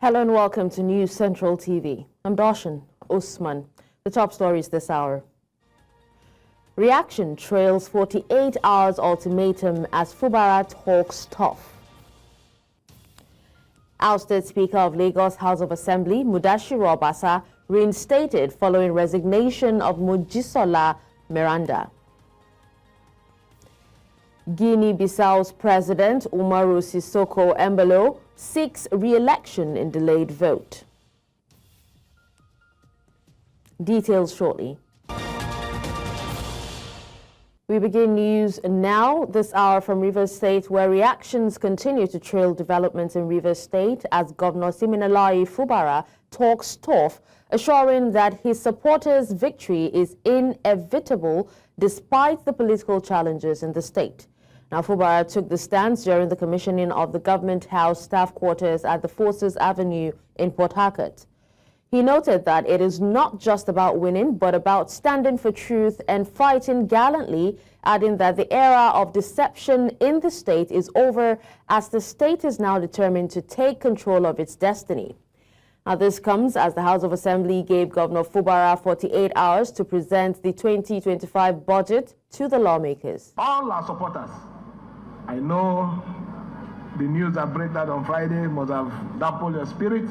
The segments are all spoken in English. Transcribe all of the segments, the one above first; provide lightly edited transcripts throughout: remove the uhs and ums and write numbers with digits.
Hello and welcome to News Central TV. I'm Darshan Usman. The top stories this hour. Reaction trails 48 hours ultimatum as Fubara talks tough. Ousted Speaker of Lagos House of Assembly, Mudashiru Obasa, reinstated following resignation of Mojisola Meranda. Guinea-Bissau's President Umaru Sissoco Embalo seeks re-election in delayed vote. Details shortly. We begin news now this hour from Rivers State, where reactions continue to trail developments in Rivers State as Governor Siminalayi Fubara talks tough, assuring that his supporters' victory is inevitable despite the political challenges in the state. Now, Fubara took the stance during the commissioning of the Government House staff quarters at the Forces Avenue in Port Harcourt. He noted that it is not just about winning, but about standing for truth and fighting gallantly, adding that the era of deception in the state is over as the state is now determined to take control of its destiny. Now, this comes as the House of Assembly gave Governor Fubara 48 hours to present the 2025 budget to the lawmakers. All our supporters, I know the news that broke that on Friday must have dampened your spirit.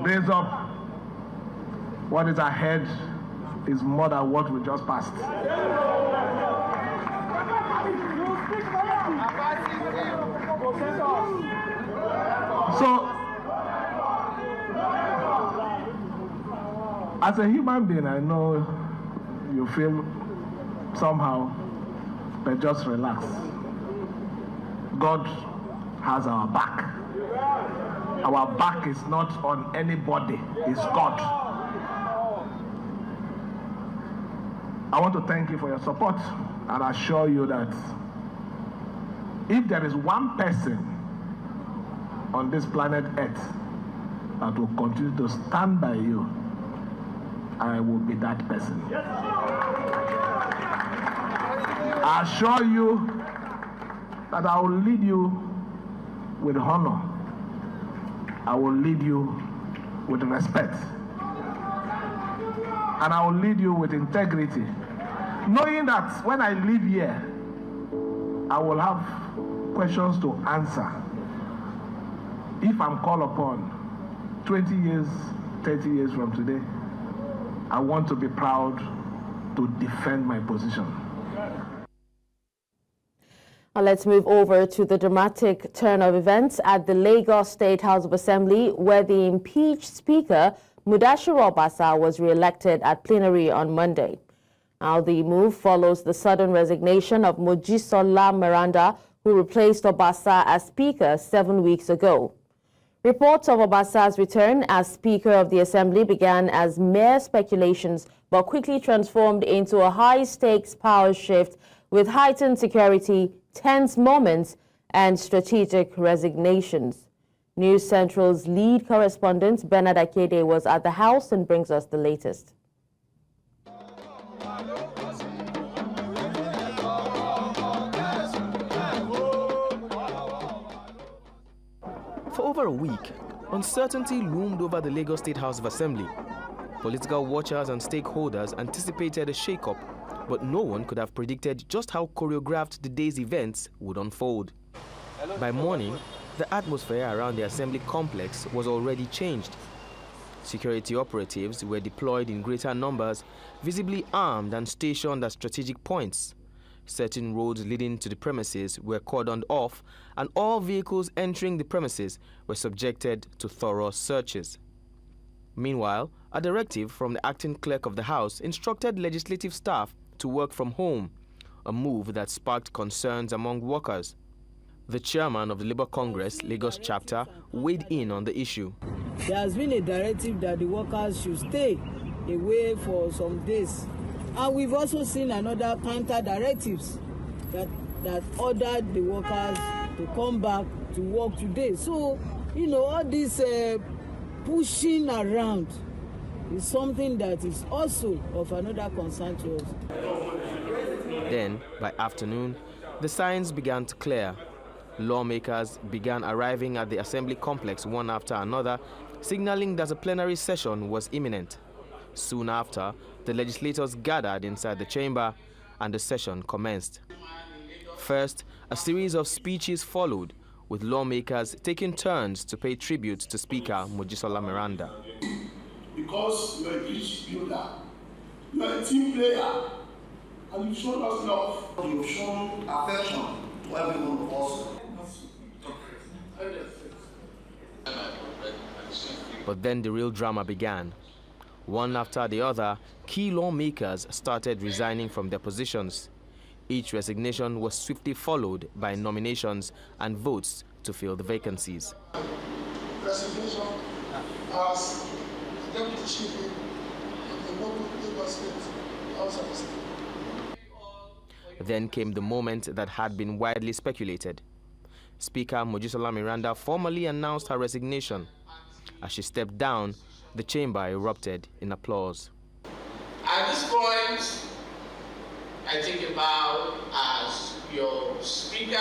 Raise up. What is ahead is more than what we just passed. So, as a human being, I know you feel somehow, but just relax. God has our back. Our back is not on anybody, it's God. I want to thank you for your support and assure you that if there is one person on this planet Earth that will continue to stand by you, I will be that person. I assure you that I will lead you with honor. I will lead you with respect. And I will lead you with integrity, knowing that when I leave here, I will have questions to answer. If I'm called upon 20 years, 30 years from today, I want to be proud to defend my position. Now let's move over to the dramatic turn of events at the Lagos State House of Assembly, where the impeached Speaker, Mudashiru Obasa, was re-elected at plenary on Monday. Now the move follows the sudden resignation of Mojisola Meranda, who replaced Obasa as Speaker 7 weeks ago. Reports of Obasa's return as Speaker of the Assembly began as mere speculations, but quickly transformed into a high-stakes power shift with heightened security, tense moments, and strategic resignations. News Central's lead correspondent, Bernard Akede, was at the House and brings us the latest. For over a week, uncertainty loomed over the Lagos State House of Assembly. Political watchers and stakeholders anticipated a shake-up, but no one could have predicted just how choreographed the day's events would unfold. By morning, the atmosphere around the assembly complex was already changed. Security operatives were deployed in greater numbers, visibly armed and stationed at strategic points. Certain roads leading to the premises were cordoned off, and all vehicles entering the premises were subjected to thorough searches. Meanwhile, a directive from the acting clerk of the House instructed legislative staff to work from home, a move that sparked concerns among workers. The chairman of the Labour Congress Lagos chapter weighed in on the issue. There has been a directive that the workers should stay away for some days. And we've also seen another counter directives that ordered the workers to come back to work today. So, you know, all this pushing around is something that is also of another concern to us. Then, by afternoon, the signs began to clear. Lawmakers began arriving at the assembly complex one after another, signaling that a plenary session was imminent. Soon after, the legislators gathered inside the chamber and the session commenced. First, a series of speeches followed, with lawmakers taking turns to pay tribute to Speaker Mojisola Meranda. Because you are a bridge builder, you are a team player, and you've shown us love. You've shown affection to every one of us. But then the real drama began. One after the other, key lawmakers started resigning from their positions. Each resignation was swiftly followed by nominations and votes to fill the vacancies. Resignation as Deputy Chief of the local Lagos State House of Assembly. Then came the moment that had been widely speculated. Speaker Mojisola Meranda formally announced her resignation. As she stepped down, the chamber erupted in applause. At this point, I take a bow as your speaker,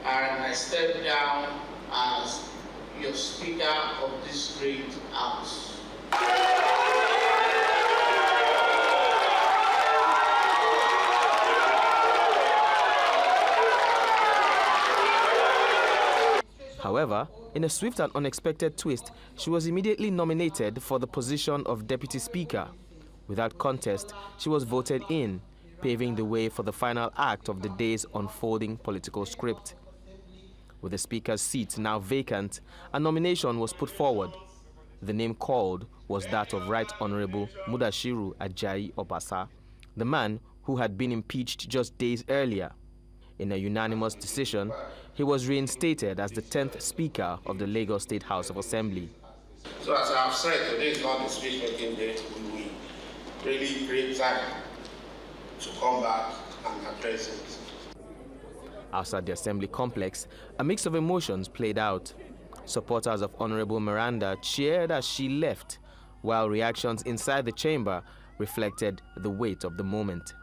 and I step down as your speaker of this great house. However, in a swift and unexpected twist, she was immediately nominated for the position of Deputy Speaker. Without contest, she was voted in, paving the way for the final act of the day's unfolding political script. With the Speaker's seat now vacant, a nomination was put forward. The name called was that of Right Honorable Mudashiru Ajayi Obasa, the man who had been impeached just days earlier. In a unanimous decision, he was reinstated as the 10th Speaker of the Lagos State House of Assembly. So as I have said, today is not the speech-making day. We will really create time to come back and address it. Outside the Assembly complex, a mix of emotions played out. Supporters of Honorable Meranda cheered as she left, while reactions inside the chamber reflected the weight of the moment.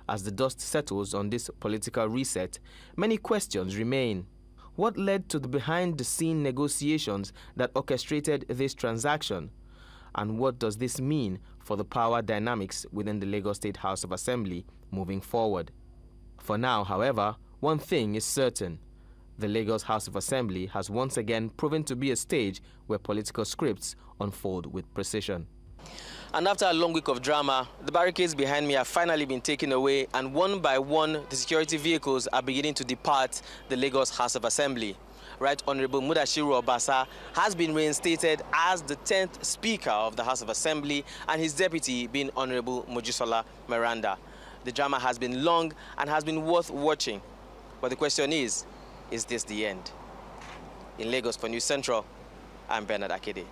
As the dust settles on this political reset, many questions remain. What led to the behind-the-scene negotiations that orchestrated this transaction? And what does this mean for the power dynamics within the Lagos State House of Assembly moving forward? For now, however, one thing is certain. The Lagos House of Assembly has once again proven to be a stage where political scripts unfold with precision. And after a long week of drama, the barricades behind me have finally been taken away, and one by one, the security vehicles are beginning to depart the Lagos House of Assembly. Right Honorable Mudashiru Obasa has been reinstated as the 10th Speaker of the House of Assembly, and his deputy being Honorable Mojisola Meranda. The drama has been long and has been worth watching. But the question is this the end? In Lagos for News Central, I'm Bernard Akede.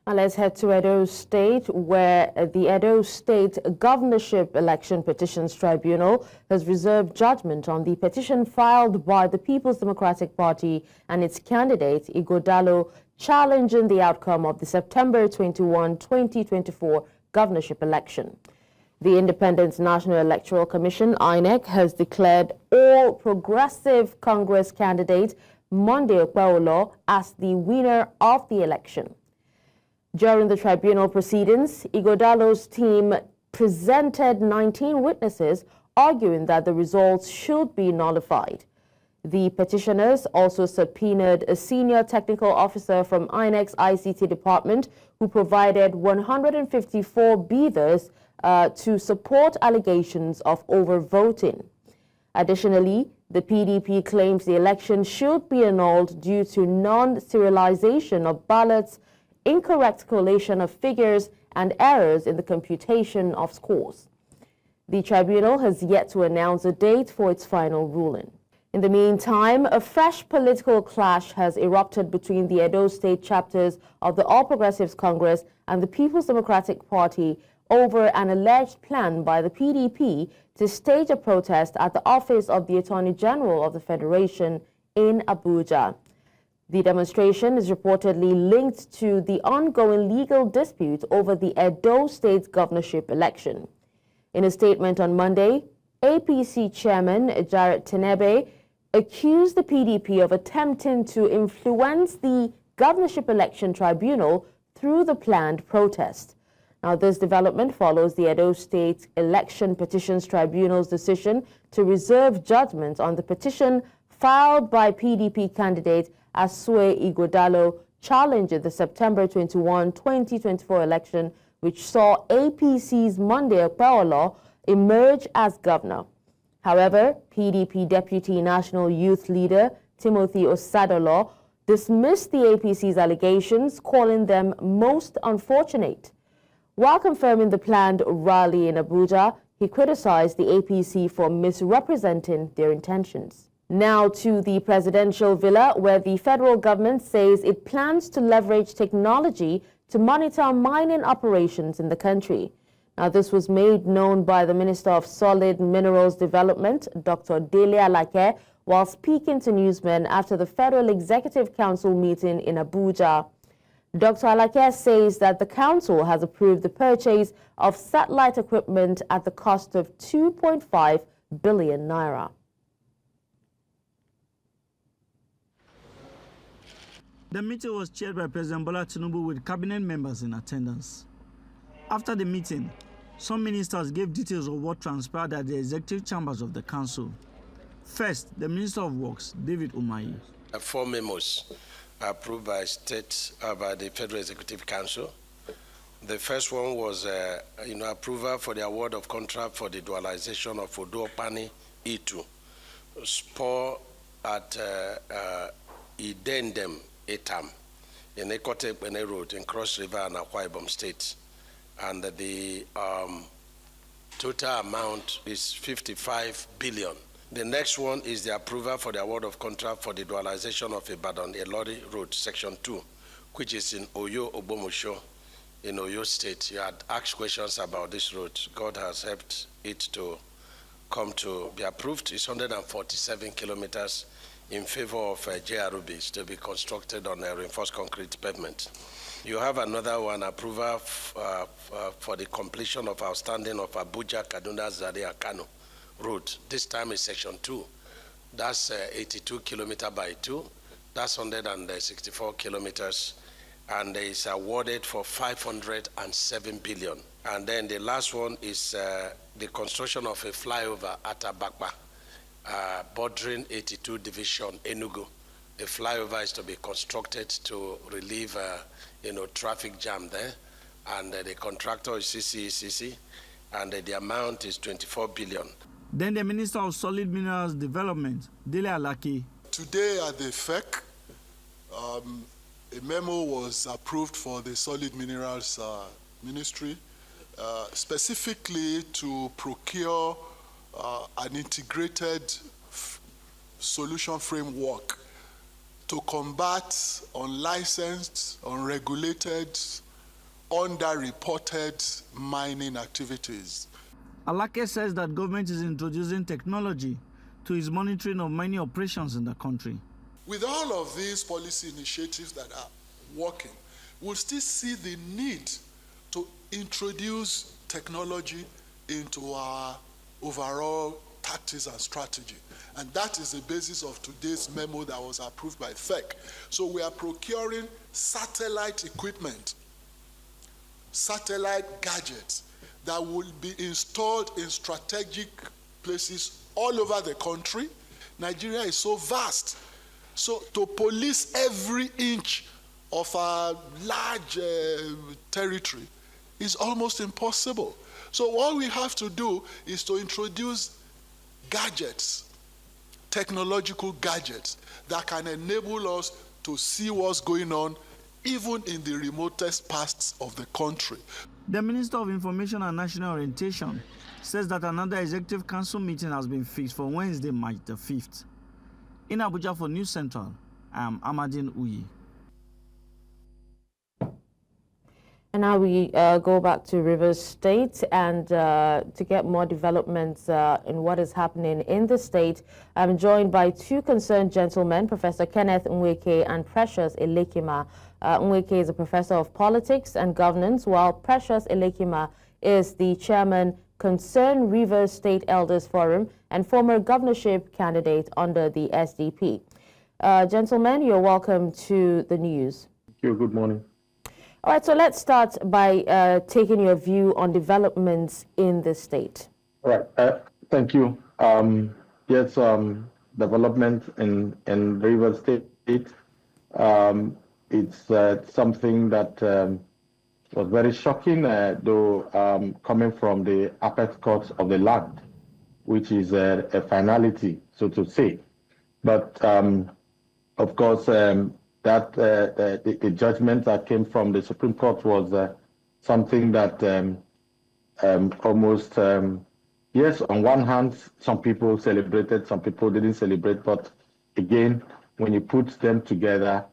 Now let's head to Edo State, where the Edo State Governorship Election Petitions Tribunal has reserved judgment on the petition filed by the People's Democratic Party and its candidate, Ighodalo, challenging the outcome of the September 21, 2024 governorship election. The Independent National Electoral Commission, INEC, has declared All Progressive Congress candidate Monday Okpebholo as the winner of the election. During the tribunal proceedings, Ighodalo's team presented 19 witnesses arguing that the results should be nullified. The petitioners also subpoenaed a senior technical officer from INEC's ICT department who provided 154 beavers to support allegations of overvoting. Additionally, the PDP claims the election should be annulled due to non-serialisation of ballots, incorrect collation of figures, and errors in the computation of scores. The tribunal has yet to announce a date for its final ruling. In the meantime, a fresh political clash has erupted between the Edo State chapters of the All Progressives Congress and the People's Democratic Party over an alleged plan by the PDP to stage a protest at the office of the Attorney General of the Federation in Abuja. The demonstration is reportedly linked to the ongoing legal dispute over the Edo State governorship election. In a statement on Monday, APC chairman Jared Tenebe accused the PDP of attempting to influence the Governorship Election Tribunal through the planned protest. Now, this development follows the Edo State Election Petitions Tribunal's decision to reserve judgment on the petition filed by PDP candidate Asue Ighodalo challenging the September 21, 2024 election, which saw APC's Monday Okpebholo emerge as governor. However, PDP Deputy National Youth Leader Timothy Osadolo dismissed the APC's allegations, calling them most unfortunate. While confirming the planned rally in Abuja, he criticized the APC for misrepresenting their intentions. Now to the presidential villa, where the federal government says it plans to leverage technology to monitor mining operations in the country. Now, this was made known by the Minister of Solid Minerals Development, Dr. Dele Alake, while speaking to newsmen after the Federal Executive Council meeting in Abuja. Dr. Alake says that the council has approved the purchase of satellite equipment at the cost of 2.5 billion naira. The meeting was chaired by President Bola Tinubu with cabinet members in attendance. After the meeting, some ministers gave details of what transpired at the executive chambers of the council. First, the Minister of Works, David Umahi. 4 memos approved by by the Federal Executive Council. The first one was approval for the award of contract for the dualization of Oduopani E2, spur at Idendem Etam in Ekotebene Road in Cross River and Akwa Ibom State. And the total amount is 55 billion. The next one is the approval for the award of contract for the dualization of Ibadan Elori Road, Section 2, which is in Oyo Ogbomosho in Oyo State. You had asked questions about this road. God has helped it to come to be approved. It's 147 kilometers in favor of JRBs to be constructed on a reinforced concrete pavement. You have another one, approval for the completion of outstanding of Abuja Kaduna Zaria Kano road. This time is Section 2. That's 82 kilometers by 2. That's 164 kilometers. And it's awarded for 507 billion. And then the last one is the construction of a flyover at Abakpa, bordering 82 Division, Enugu. The flyover is to be constructed to relieve traffic jam there. And the contractor is CCECC, and the amount is 24 billion. Then the Minister of Solid Minerals Development, Dele Alake. Today at the FEC, a memo was approved for the Solid Minerals Ministry, specifically to procure an integrated solution framework to combat unlicensed, unregulated, underreported mining activities. Alake says that government is introducing technology to its monitoring of mining operations in the country. With all of these policy initiatives that are working, we'll still see the need to introduce technology into our overall tactics and strategy. And that is the basis of today's memo that was approved by FEC. So we are procuring satellite equipment, satellite gadgets that will be installed in strategic places all over the country. Nigeria is so vast. So to police every inch of our large territory is almost impossible. So all we have to do is to introduce gadgets, technological gadgets that can enable us to see what's going on even in the remotest parts of the country. The Minister of Information and National Orientation says that another Executive Council meeting has been fixed for Wednesday, March the 5th. In Abuja for News Central, I am Amadine Uyi. And now we go back to Rivers State, and to get more developments in what is happening in the state, I'm joined by two concerned gentlemen, Professor Kenneth Nweke and Precious Elekima. Nweke is a professor of politics and governance, while Precious Elekima is the chairman Concerned Rivers State Elders Forum and former governorship candidate under the SDP. Gentlemen, you're welcome to the news. Thank you. Good morning. All right, so let's start by taking your view on developments in the state. All right, thank you. Yes, development in Rivers State, it's something that was very shocking, though coming from the apex court of the land, which is a finality, so to say. But of course, the judgment that came from the Supreme Court was something that almost, yes, on one hand, some people celebrated, some people didn't celebrate. But again, when you put them together,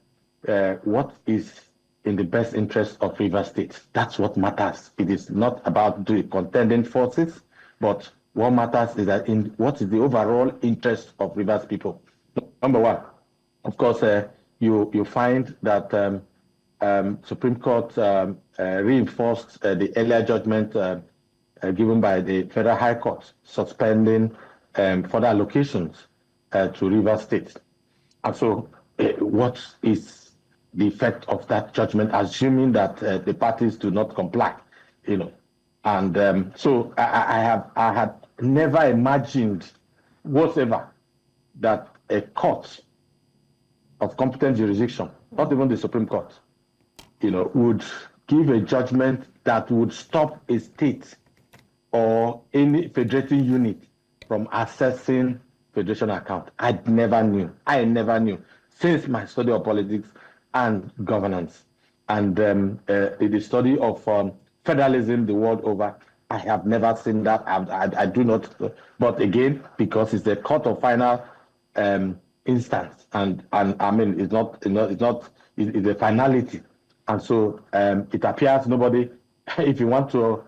what is in the best interest of Rivers State? That's what matters. It is not about the contending forces, but what matters is that what is the overall interest of Rivers people. Number one, of course, you find that Supreme Court reinforced the earlier judgment given by the Federal High Court, suspending further allocations to Rivers State. And so what is the effect of that judgment, assuming that the parties do not comply, And so I had never imagined whatsoever that a court of competent jurisdiction, not even the Supreme Court, would give a judgment that would stop a state or any federating unit from accessing federation account. I never knew since my study of politics and governance and the study of federalism the world over. I have never seen that. I do not. But again, because it's the court of final instance, and I mean, it's a finality, and so it appears nobody. If you want to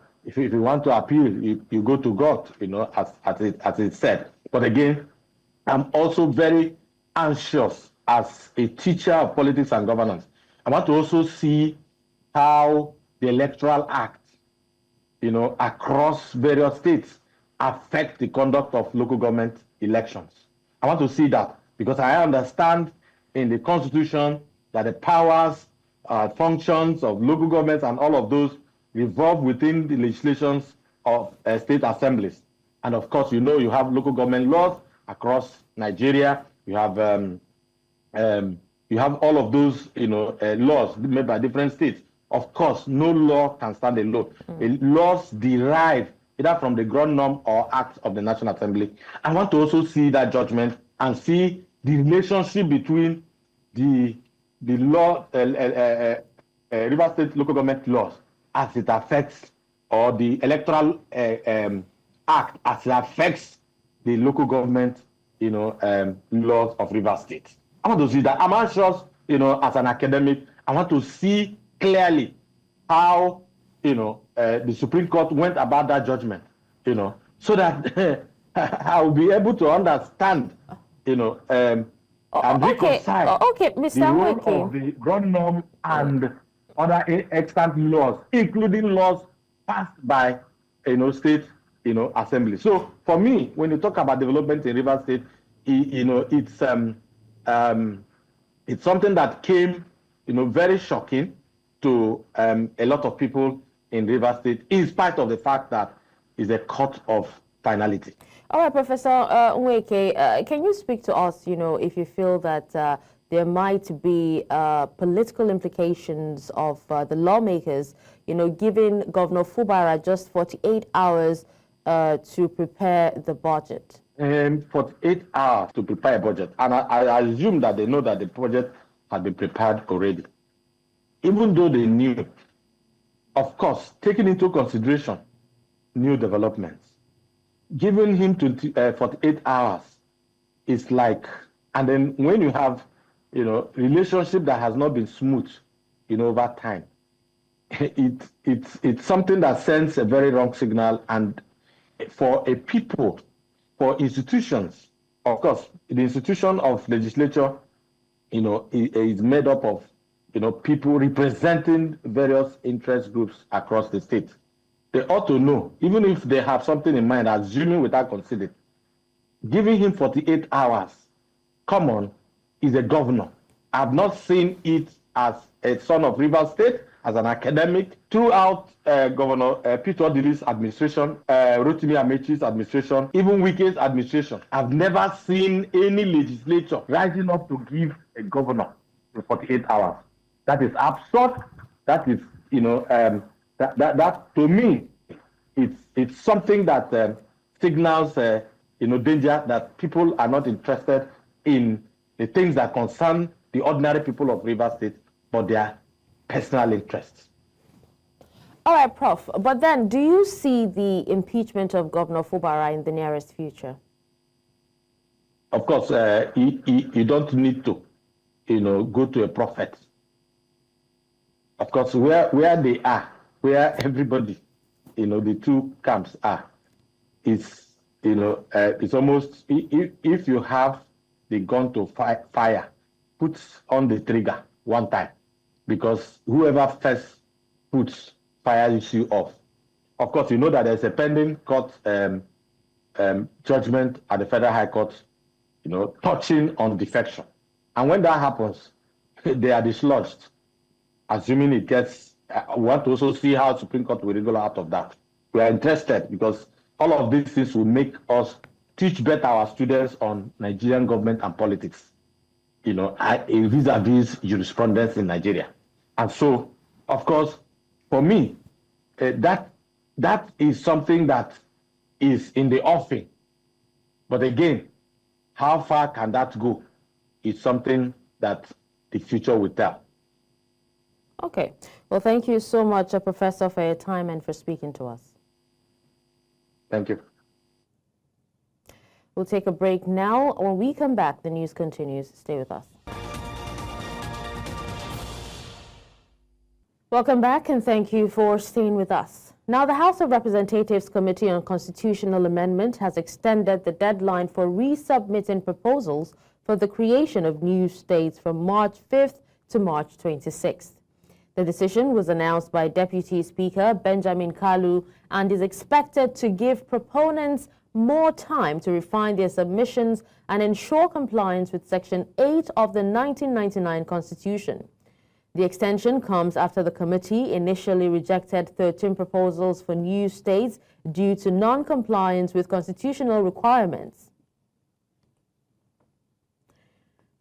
appeal, you go to God, as it said. But again, I'm also very anxious as a teacher of politics and governance. I want to also see how the Electoral Act, across various states affect the conduct of local government elections. I want to see that because I understand in the Constitution that the powers, functions of local governments and all of those revolve within the legislations of state assemblies. And of course, you have local government laws across Nigeria. You have all of those, laws made by different states. Of course, no law can stand alone. Laws derive either from the ground norm or acts of the National Assembly. I want to also see that judgment and see the relationship between the law, Rivers State local government laws as it affects, or the Electoral Act as it affects the local government, laws of Rivers State. I want to see that. I'm anxious, as an academic, I want to see clearly how, the Supreme Court went about that judgment, so that I will be able to understand, and reconcile Mr. the role of the ground norm and other extant laws, including laws passed by, state, assembly. So for me, when you talk about development in Rivers State, it's something that came, very shocking to a lot of people in Rivers State, in spite of the fact that it's a court of finality. All right, Professor Nweke, can you speak to us, if you feel that there might be political implications of the lawmakers, giving Governor Fubara just 48 hours to prepare the budget? 48 hours to prepare a budget. And I assume that they know that the budget had been prepared already. Even though they knew, of course, taking into consideration new developments, giving him 48 hours is like, and then when you have, relationship that has not been smooth, over time, it's something that sends a very wrong signal. And for a people, for institutions, of course, the institution of legislature, is made up of, people representing various interest groups across the state. they ought to know, even if they have something in mind, assuming without considering, giving him 48 hours, come on, is a governor. I've not seen it as a son of Rivers State, as an academic, throughout Governor Peter Odili's administration, Rotimi Amechi's administration, even Wike's administration. I've never seen any legislature rising up to give a governor 48 hours. That is absurd. That is, that to me, it's something that signals, danger, that people are not interested in the things that concern the ordinary people of Rivers State, but their personal interests. All right, Prof. But then, do you see the impeachment of Governor Fubara in the nearest future? Of course, you don't need to, go to a prophet. Of course, where they are, where everybody, the two camps are, it's almost, if you have the gun to fire, put on the trigger one time, because whoever first puts fire issue off. Of course, you know that there's a pending court judgment at the Federal High Court, touching on defection. And when that happens, they are dislodged, assuming it gets, we want to also see how Supreme Court will wriggle out of that. We are interested because all of these things will make us teach better our students on Nigerian government and politics, vis-a-vis jurisprudence in Nigeria. And so, of course, for me, that is something that is in the offing. But again, how far can that go is something that the future will tell. Okay. Well, thank you so much, Professor, for your time and for speaking to us. Thank you. We'll take a break now. When we come back, the news continues. Stay with us. Welcome back, and thank you for staying with us. Now, the House of Representatives Committee on Constitutional Amendment has extended the deadline for resubmitting proposals for the creation of new states from March 5th to March 26th. The decision was announced by Deputy Speaker Benjamin Kalu and is expected to give proponents more time to refine their submissions and ensure compliance with Section 8 of the 1999 Constitution. The extension comes after the committee initially rejected 13 proposals for new states due to non-compliance with constitutional requirements.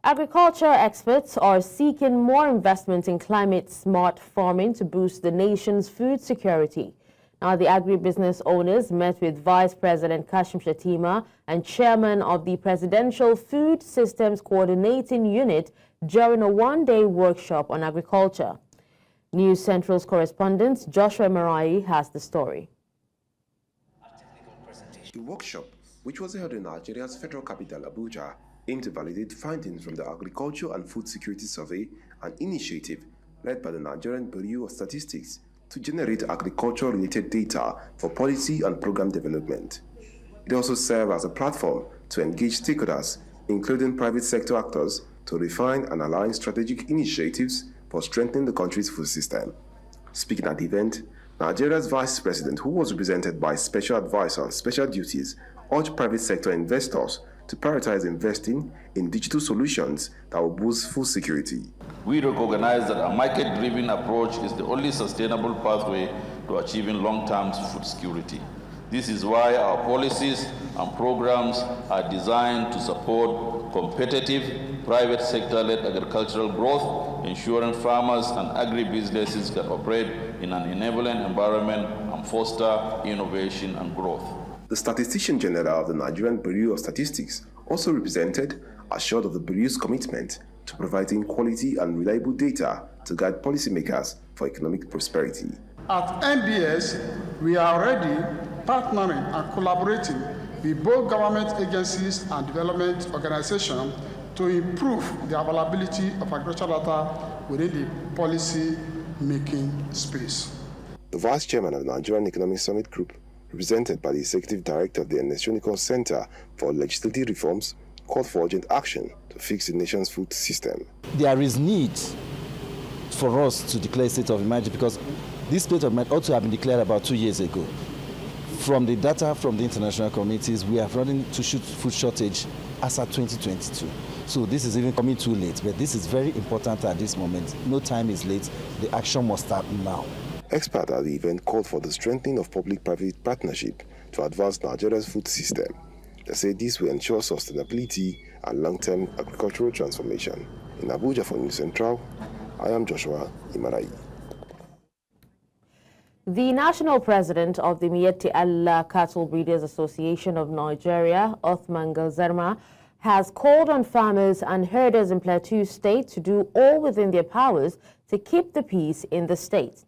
Agriculture experts are seeking more investment in climate-smart farming to boost the nation's food security. Now, the agribusiness owners met with Vice President Kashim Shettima and Chairman of the Presidential Food Systems Coordinating Unit during a one-day workshop on agriculture. News Central's correspondent Joshua Marai has the story. The workshop, which was held in Nigeria's federal capital, Abuja, aimed to validate findings from the Agriculture and Food Security Survey, an initiative led by the Nigerian Bureau of Statistics to generate agriculture-related data for policy and program development. It also served as a platform to engage stakeholders, including private sector actors, to refine and align strategic initiatives for strengthening the country's food system. Speaking at the event, Nigeria's Vice President, who was represented by Special Advisor on Special Duties, urged private sector investors to prioritize investing in digital solutions that will boost food security. We recognize that a market-driven approach is the only sustainable pathway to achieving long-term food security. This is why our policies and programs are designed to support competitive, private sector-led agricultural growth, ensuring farmers and agribusinesses can operate in an enabling environment and foster innovation and growth. The Statistician General of the Nigerian Bureau of Statistics also represented assured of the Bureau's commitment to providing quality and reliable data to guide policymakers for economic prosperity. At NBS, we are already partnering and collaborating with both government agencies and development organizations to improve the availability of agricultural data within the policy-making space. The Vice Chairman of the Nigerian Economic Summit Group, represented by the Executive Director of the National Center for Legislative Reforms, called for urgent action to fix the nation's food system. There is need for us to declare a state of emergency because This state of mind ought to have been declared about 2 years ago. From the data from the international communities, we are running to food shortage as at 2022. So this is even coming too late, but this is very important at this moment. No time is late. The action must start now. Experts at the event called for the strengthening of public-private partnership to advance Nigeria's food system. They say this will ensure sustainability and long-term agricultural transformation. In Abuja for News Central, I am Joshua Imarai. The national president of the Miyetti Allah Cattle Breeders Association of Nigeria, Othman Galzerma, has called on farmers and herders in Plateau State to do all within their powers to keep the peace in the state.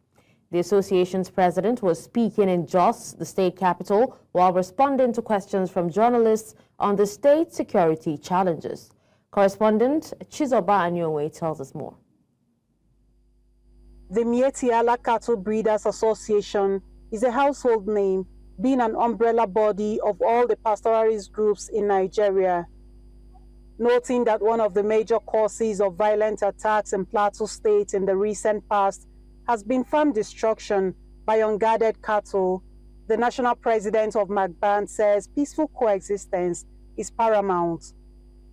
The association's president was speaking in Jos, the state capital, while responding to questions from journalists on the state's security challenges. Correspondent Chizoba Anyowe tells us more. The Miyetti Allah Cattle Breeders Association is a household name, being an umbrella body of all the pastoralist groups in Nigeria. Noting that one of the major causes of violent attacks in Plateau State in the recent past has been farm destruction by unguarded cattle, the national president of MAGBAN says peaceful coexistence is paramount.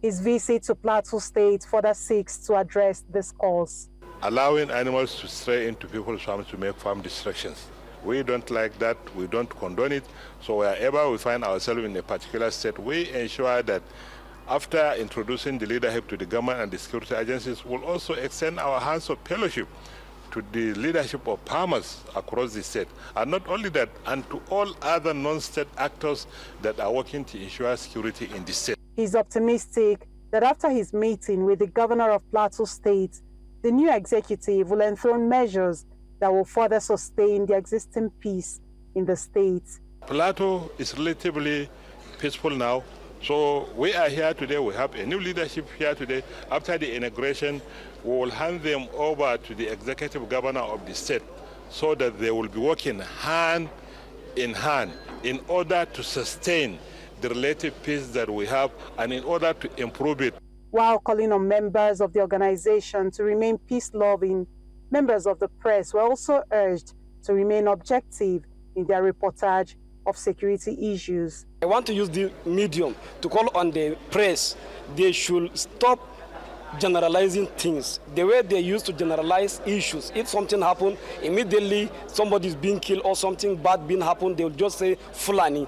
His visit to Plateau State further seeks to address this cause. Allowing animals to stray into people's farms to make farm destructions. We don't like that, we don't condone it, so wherever we find ourselves in a particular state, we ensure that after introducing the leadership to the government and the security agencies, we'll also extend our hands of fellowship to the leadership of farmers across the state. And not only that, and to all other non-state actors that are working to ensure security in the state. He's optimistic that after his meeting with the governor of Plateau State, the new executive will enthrone measures that will further sustain the existing peace in the state. Plateau is relatively peaceful now. So we are here today, we have a new leadership here today. After the inauguration, we will hand them over to the executive governor of the state so that they will be working hand in hand in order to sustain the relative peace that we have and in order to improve it. While calling on members of the organization to remain peace-loving, members of the press were also urged to remain objective in their reportage of security issues. I want to use the medium to call on the press. They should stop generalizing things the way they used to generalize issues. If something happened, immediately somebody is being killed or something bad being happened, they will just say Fulani.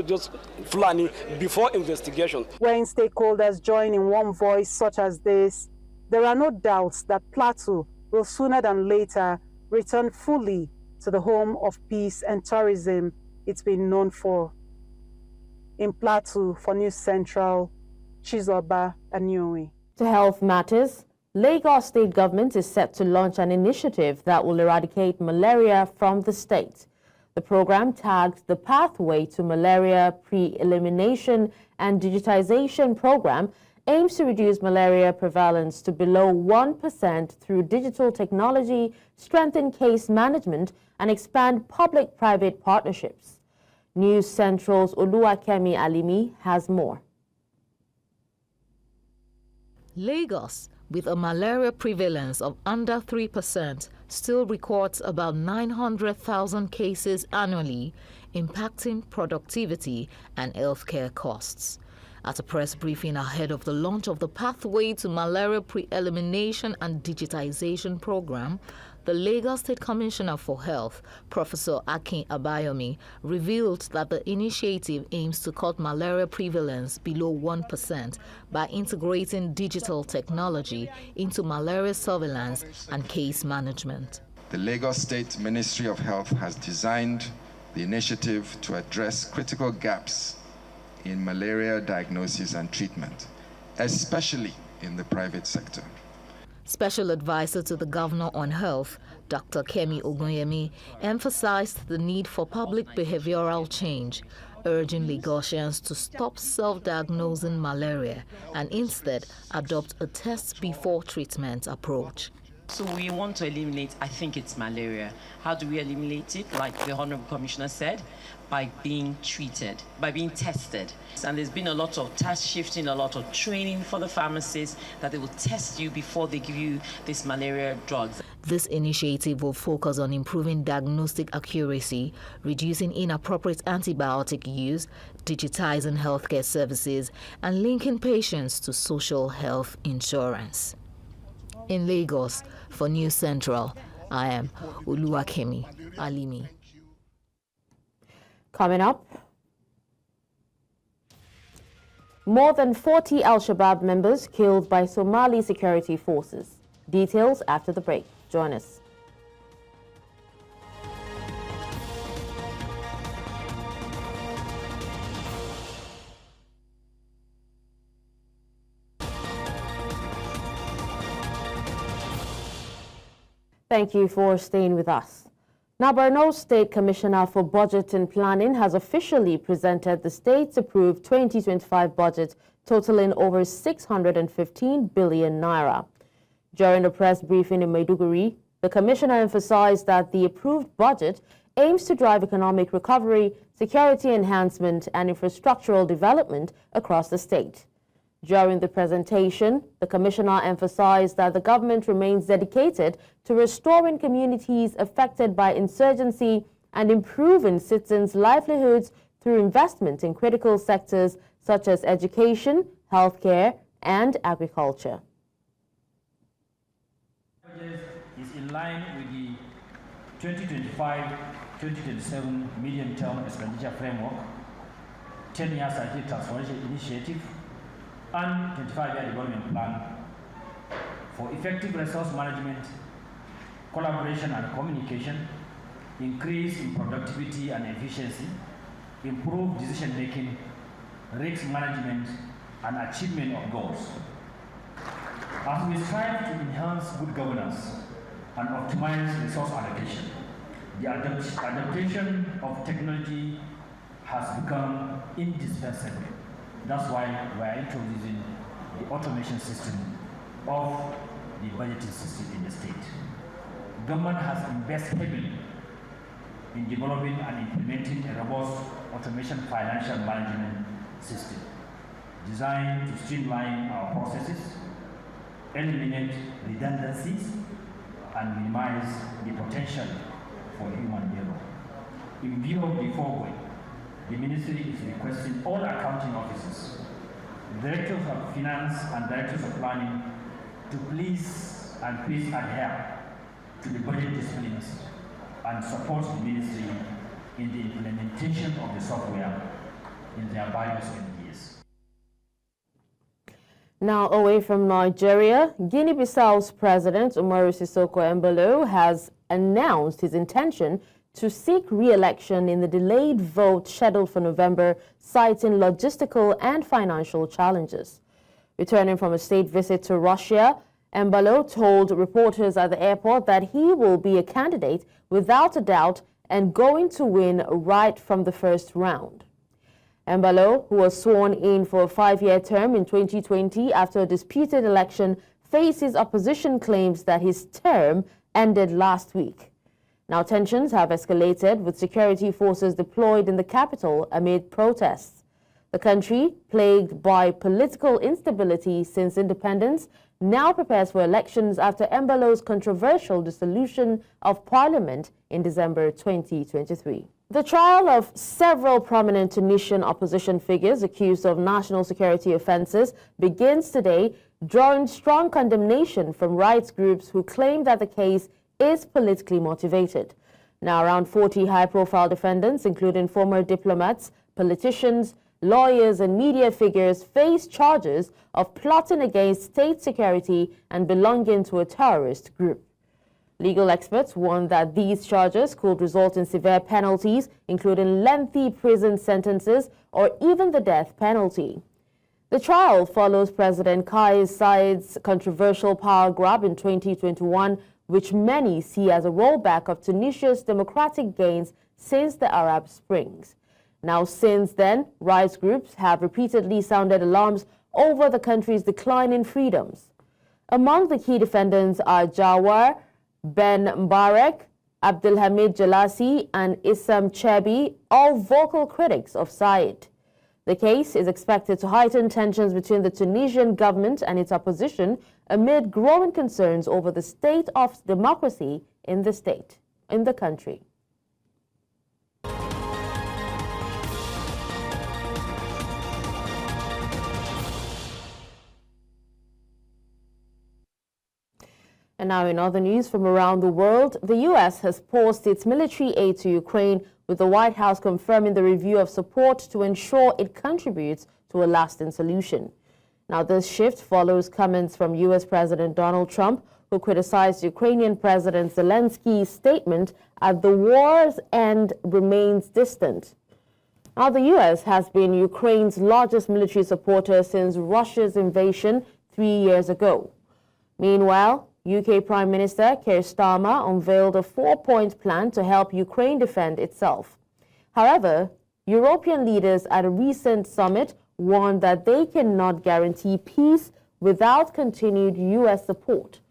Just Fulani before investigation. When stakeholders join in one voice such as this, there are no doubts that Plateau will sooner than later return fully to the home of peace and tourism it's been known for. In Plateau for News Central, Chizoba Anyowe. To health matters, Lagos state government is set to launch an initiative that will eradicate malaria from the state. The program, tagged the Pathway to Malaria Pre-Elimination and Digitization Program, aims to reduce malaria prevalence to below 1% through digital technology, strengthen case management, and expand public-private partnerships. News Central's Oluwakemi Alimi has more. Lagos, with a malaria prevalence of under 3%, still records about 900,000 cases annually, impacting productivity and healthcare costs. At a press briefing ahead of the launch of the Pathway to Malaria Pre-Elimination and Digitization Program, the Lagos State Commissioner for Health, Professor Akin Abayomi, revealed that the initiative aims to cut malaria prevalence below 1% by integrating digital technology into malaria surveillance and case management. The Lagos State Ministry of Health has designed the initiative to address critical gaps in malaria diagnosis and treatment, especially in the private sector. Special Advisor to the Governor on Health, Dr. Kemi Ogunyemi, emphasized the need for public behavioral change, urging Lagosians to stop self-diagnosing malaria and instead adopt a test-before-treatment approach. So we want to eliminate, I think it's malaria. How do we eliminate it? Like the Honorable Commissioner said, by being treated, by being tested. And there's been a lot of task shifting, a lot of training for the pharmacists that they will test you before they give you this malaria drugs. This initiative will focus on improving diagnostic accuracy, reducing inappropriate antibiotic use, digitizing healthcare services, and linking patients to social health insurance. In Lagos, for News Central, I am Oluwakemi Alimi. Coming up, more than 40 Al-Shabaab members killed by Somali security forces. Details after the break. Join us. Thank you for staying with us. Now, Borno State Commissioner for Budget and Planning has officially presented the state's approved 2025 budget totaling over 615 billion naira. During a press briefing in Maiduguri, the commissioner emphasized that the approved budget aims to drive economic recovery, security enhancement, and infrastructural development across the state. During the presentation, the commissioner emphasized that the government remains dedicated to restoring communities affected by insurgency and improving citizens' livelihoods through investment in critical sectors such as education, healthcare, and agriculture. Is in line with the 2025-2027 medium-term expenditure framework, 10-year strategic transformation initiative, and 25-year development plan for effective resource management, collaboration and communication, increase in productivity and efficiency, improved decision-making, risk management, and achievement of goals. As we strive to enhance good governance and optimize resource allocation, the adaptation of technology has become indispensable. That's why we are introducing the automation system of the budgeting system in the state. Government has invested heavily in developing and implementing a robust automation financial management system designed to streamline our processes, eliminate redundancies, and minimize the potential for human error. In view of the foregoing, the ministry is requesting all accounting officers, directors of finance and directors of planning to please adhere to the budget disciplines and support the ministry in the implementation of the software in their various MDs. Now, away from Nigeria, Guinea-Bissau's President Umaru Sissoco Embalo has announced his intention to seek re-election in the delayed vote scheduled for November, citing logistical and financial challenges. Returning from a state visit to Russia, Embalo told reporters at the airport that he will be a candidate without a doubt and going to win right from the first round. Embalo, who was sworn in for a 5-year term in 2020 after a disputed election, faces opposition claims that his term ended last week. Now, tensions have escalated with security forces deployed in the capital amid protests. The country, plagued by political instability since independence, now prepares for elections after Embalo's controversial dissolution of parliament in December 2023. The trial of several prominent Tunisian opposition figures accused of national security offenses begins today, drawing strong condemnation from rights groups who claim that the case is politically motivated. Now, around 40 high-profile defendants, including former diplomats, politicians, lawyers, and media figures, face charges of plotting against state security and belonging to a terrorist group. Legal experts warn that these charges could result in severe penalties, including lengthy prison sentences or even the death penalty. The trial follows President Kais Saied's controversial power grab in 2021, which many see as a rollback of Tunisia's democratic gains since the Arab Springs. Now, since then, rights groups have repeatedly sounded alarms over the country's decline in freedoms. Among the key defendants are Jawar Ben Mbarek, Abdelhamid Jalasi, and Issam Chebi, all vocal critics of Saied. The case is expected to heighten tensions between the Tunisian government and its opposition amid growing concerns over the state of democracy in the country. And now in other news from around the world, the U.S. has paused its military aid to Ukraine, with the White House confirming the review of support to ensure it contributes to a lasting solution. Now, this shift follows comments from U.S. President Donald Trump, who criticized Ukrainian President Zelensky's statement at the war's end remains distant. Now, the U.S. has been Ukraine's largest military supporter since Russia's invasion 3 years ago. Meanwhile, UK Prime Minister Keir Starmer unveiled a 4-point plan to help Ukraine defend itself. However, European leaders at a recent summit warned that they cannot guarantee peace without continued US support.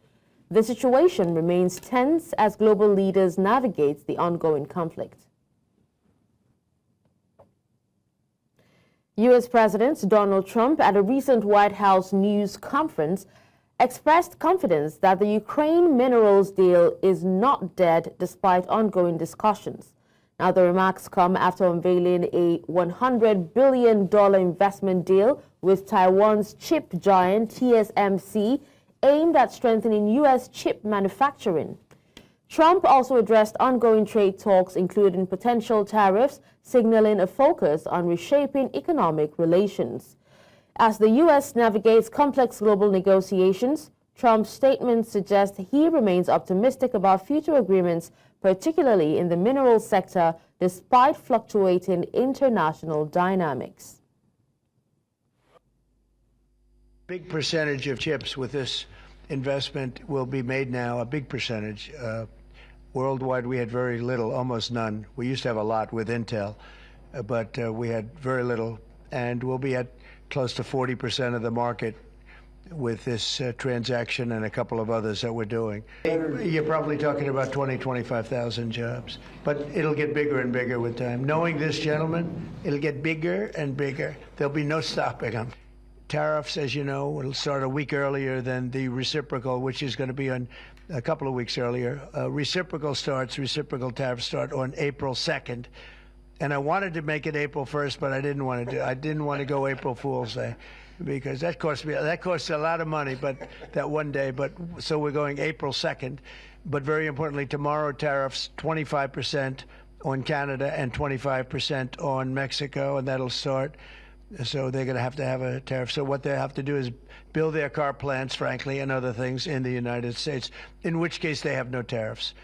The situation remains tense as global leaders navigate the ongoing conflict. US President Donald Trump, at a recent White House news conference, expressed confidence that the Ukraine minerals deal is not dead despite ongoing discussions. Now, the remarks come after unveiling a $100 billion investment deal with Taiwan's chip giant TSMC aimed at strengthening U.S. chip manufacturing. Trump also addressed ongoing trade talks, including potential tariffs, signaling a focus on reshaping economic relations. As the U.S. navigates complex global negotiations, Trump's statement suggests he remains optimistic about future agreements, particularly in the mineral sector, despite fluctuating international dynamics. Big percentage of chips with this investment will be made now, a big percentage. Worldwide, we had very little, almost none. We used to have a lot with Intel, but we had very little, and we'll be at close to 40% of the market with this transaction and a couple of others that we're doing. You're probably talking about 25,000 jobs, but it'll get bigger and bigger with time. Knowing this gentleman, it'll get bigger and bigger. There'll be no stopping them. Tariffs, as you know, will start a week earlier than the reciprocal, which is going to be on a couple of weeks earlier. Reciprocal tariffs start on April 2nd. And I wanted to make it April 1st, but I didn't want to go April Fool's Day, because that costs a lot of money, but that one day. But so we're going April 2nd. But very importantly, tomorrow tariffs 25% on Canada and 25% on Mexico, and that'll start. So they're going to have a tariff. So what they have to do is build their car plants, frankly, and other things in the United States, in which case they have no tariffs.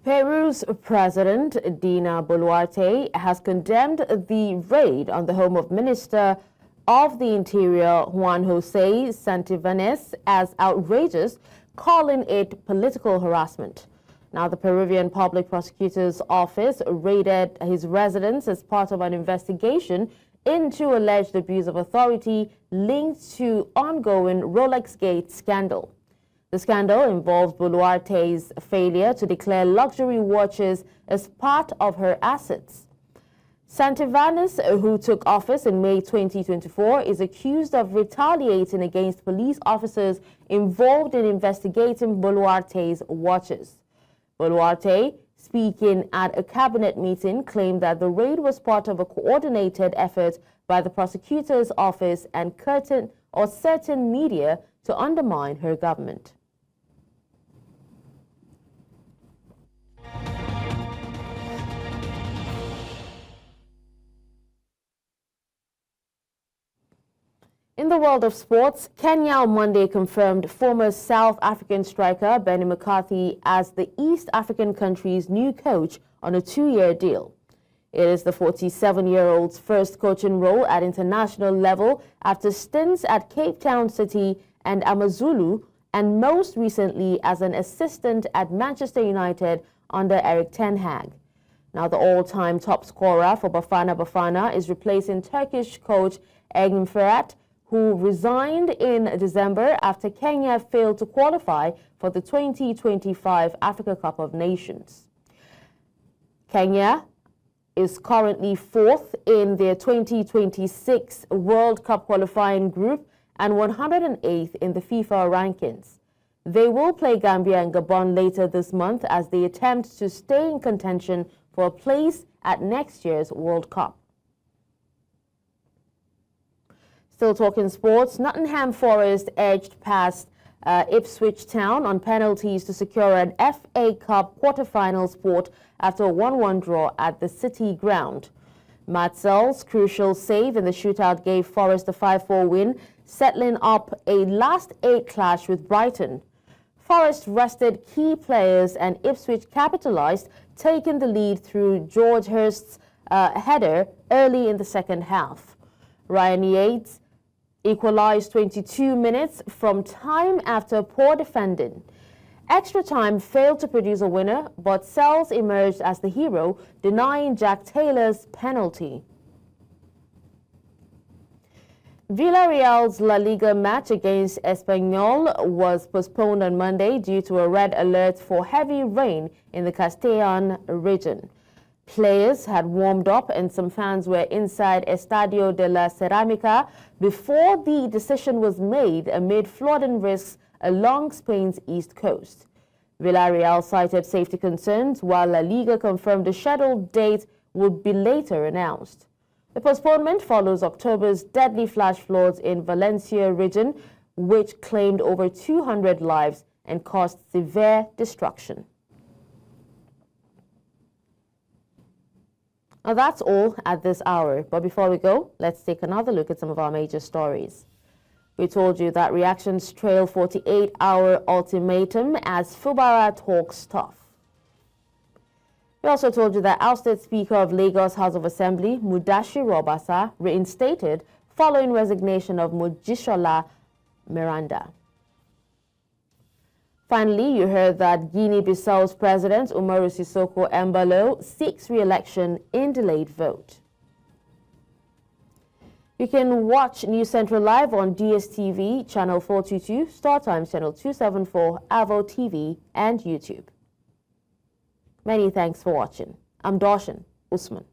Peru's President Dina Boluarte has condemned the raid on the home of Minister of the Interior Juan José Santivanes as outrageous, calling it political harassment. Now, the Peruvian Public Prosecutor's Office raided his residence as part of an investigation into alleged abuse of authority linked to ongoing Rolex Gate scandal. The scandal involves Boluarte's failure to declare luxury watches as part of her assets. Santivanes, who took office in May 2024, is accused of retaliating against police officers involved in investigating Boluarte's watches. Boluarte, speaking at a cabinet meeting, claimed that the raid was part of a coordinated effort by the prosecutor's office and certain media to undermine her government. In the world of sports, Kenya on Monday confirmed former South African striker Benny McCarthy as the East African country's new coach on a 2-year deal. It is the 47-year-old's first coaching role at international level after stints at Cape Town City and Amazulu, and most recently as an assistant at Manchester United under Erik ten Hag. Now, the all-time top scorer for Bafana Bafana is replacing Turkish coach Engin Firat, who resigned in December after Kenya failed to qualify for the 2025 Africa Cup of Nations. Kenya is currently 4th in their 2026 World Cup qualifying group and 108th in the FIFA rankings. They will play Gambia and Gabon later this month as they attempt to stay in contention for a place at next year's World Cup. Still talking sports, Nottingham Forest edged past Ipswich Town on penalties to secure an FA Cup quarter-final spot after a 1-1 draw at the City ground. Matzel's crucial save in the shootout gave Forest a 5-4 win, settling up a last-8 clash with Brighton. Forest rested key players and Ipswich capitalised, taking the lead through George Hurst's header early in the second half. Ryan Yates equalised 22 minutes from time after poor defending. Extra time failed to produce a winner, but Sells emerged as the hero, denying Jack Taylor's penalty. Villarreal's La Liga match against Espanyol was postponed on Monday due to a red alert for heavy rain in the Castellan region. Players had warmed up and some fans were inside Estadio de la Cerámica before the decision was made amid flooding risks along Spain's east coast. Villarreal cited safety concerns, while La Liga confirmed the scheduled date would be later announced. The postponement follows October's deadly flash floods in Valencia region, which claimed over 200 lives and caused severe destruction. Now that's all at this hour, but before we go, let's take another look at some of our major stories. We told you that reactions trail 48-hour ultimatum as Fubara talks tough. We also told you that ousted Speaker of Lagos House of Assembly, Mudashiru Obasa, reinstated following resignation of Mojisola Miranda. Finally, you heard that Guinea-Bissau's President Umaru Sissoco Embalo seeks re-election in delayed vote. You can watch News Central live on DSTV, Channel 422, StarTimes, Channel 274, Avo TV, and YouTube. Many thanks for watching. I'm Darshan Usman.